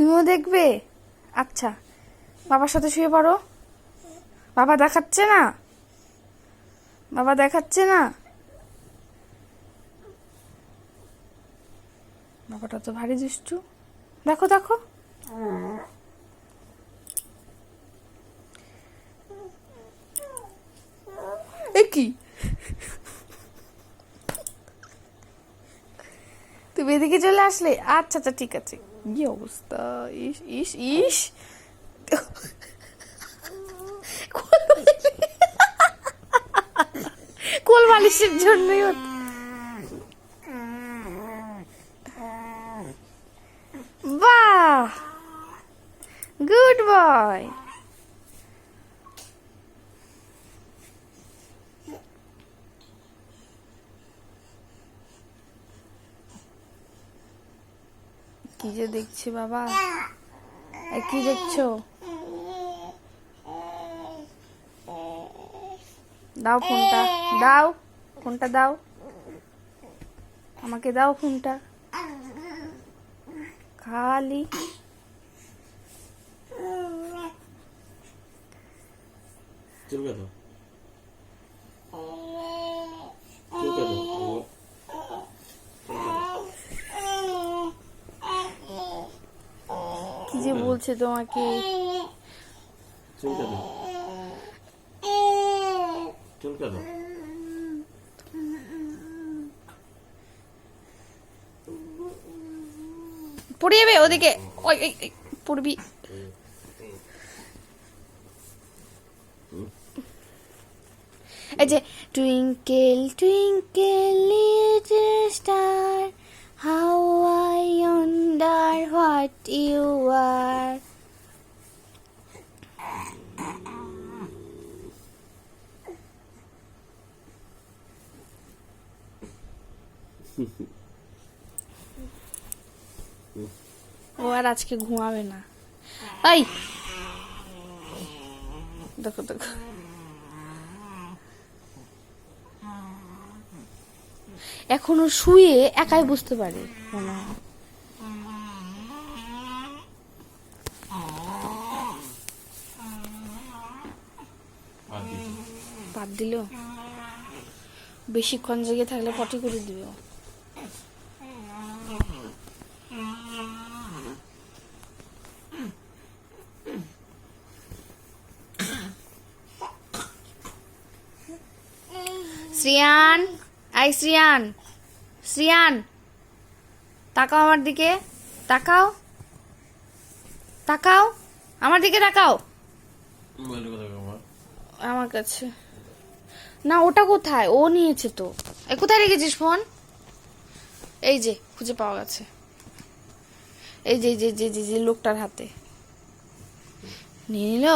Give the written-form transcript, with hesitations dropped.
তুমিও দেখবে? আচ্ছা, বাবার সাথে শুয়ে পড়ো। বাবা দেখাচ্ছে না, বাবা দেখাচ্ছে না। বাবাটা তো ভারী দুষ্টু। দেখো দেখো, এ কি? তুমি এদিকে চলে আসলে? আচ্ছা আচ্ছা, ঠিক আছে। কি অবস্থা! ইস ইস ইস, কোল বালিশের জন্যই বাহ, গুড বয়। কি যে দেখছি বাবা, কি দেখছো? দাও ফোনটা, দাও ফোনটা, দাও আমাকে, দাও ফোনটা। খালি কি যে বলছে তোমাকে। পড়ে যাবে ওদিকে, ওই পড়বি। এই যে twinkle twinkle little star, how I wonder what you are. ও আর আজকে ঘুমাবে না। এই দেখো দেখো, এখনো শুয়ে একাই বুঝতে পারে মনে হয়। বাদ দিল, বেশিক্ষণ জেগে থাকলে পটি করে দিবে। শ্রিয়ান, আই শ্রিয়ান, শ্রিয়ান তাকাও আমার দিকে, তাকাও তাকাও আমার দিকে, তাকাও আমার কাছে। না ওটা কোথায়? ও নিয়েছে তো। কোথায় রেখেছিস ফোন? এই যে খুঁজে পাওয়া গেছে, এই যে যে যে যে লোকটার হাতে নিয়ে নিল।